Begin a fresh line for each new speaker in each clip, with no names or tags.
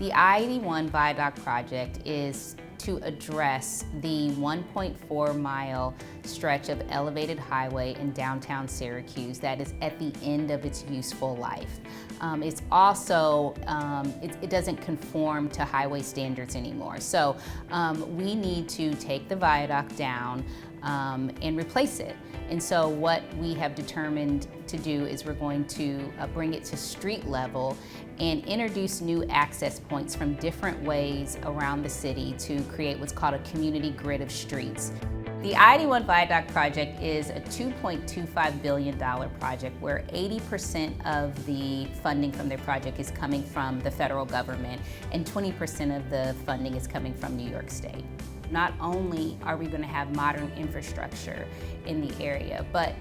The I-81 Viaduct Project is to address the 1.4 mile stretch of elevated highway in downtown Syracuse that is at the end of its useful life. It's also, it doesn't conform to highway standards anymore. So we need to take the viaduct down and replace it. And so what we have determined to do is we're going to bring it to street level and introduce new access points from different ways around the city to create what's called a community grid of streets. The I-81 Viaduct Project is a $2.25 billion project where 80% of the funding from the project is coming from the federal government and 20% of the funding is coming from New York State. Not only are we going to have modern infrastructure in the area, but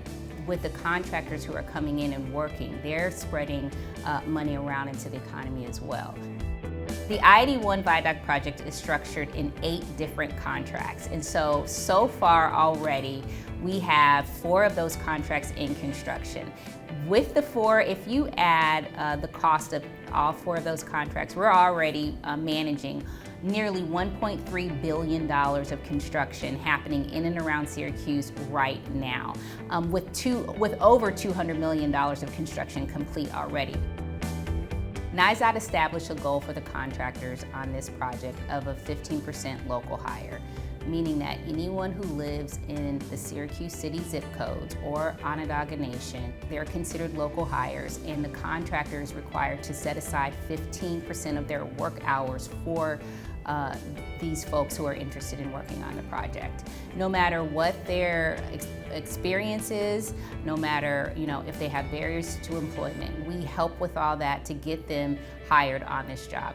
with the contractors who are coming in and working, they're spreading money around into the economy as well. The I-81 Viaduct Project is structured in 8 different contracts. And so far already, we have 4 of those contracts in construction. With the 4, if you add the cost of all 4 of those contracts, we're already managing nearly $1.3 billion of construction happening in and around Syracuse right now, with over $200 million of construction complete already. NYSDOT established a goal for the contractors on this project of a 15% local hire, meaning that anyone who lives in the Syracuse city zip codes or Onondaga Nation, they're considered local hires, and the contractor is required to set aside 15% of their work hours for these folks who are interested in working on the project. No matter what their experience is, no matter if they have barriers to employment, we help with all that to get them hired on this job.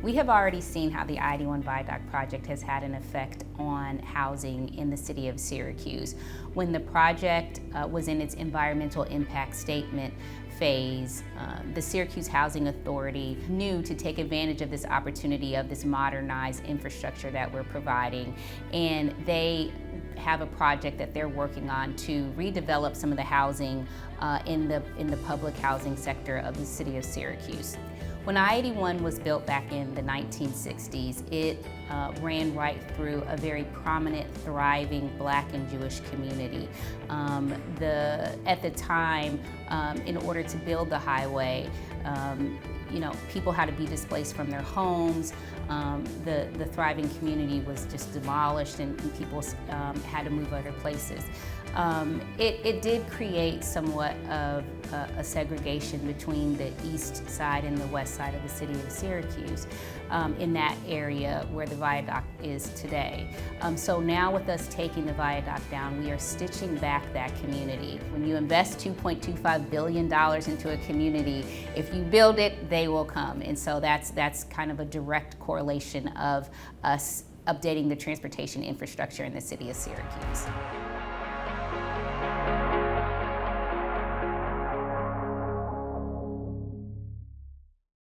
We have already seen how the I-81 Viaduct Project has had an effect on housing in the city of Syracuse. When the project was in its environmental impact statement phase, the Syracuse Housing Authority knew to take advantage of this opportunity of this modernized infrastructure that we're providing, and they have a project that they're working on to redevelop some of the housing in the public housing sector of the city of Syracuse. When I-81 was built back in the 1960s, it ran right through a very prominent, thriving Black and Jewish community. At the time, in order to build the highway, people had to be displaced from their homes. The thriving community was just demolished, and people had to move other places. It did create somewhat of a segregation between the east side and the west side of the city of Syracuse in that area where the viaduct is today. So now with us taking the viaduct down, we are stitching back that community. When you invest $2.25 billion into a community, if you build it, they will come. And so that's kind of a direct correlation of us updating the transportation infrastructure in the city of Syracuse.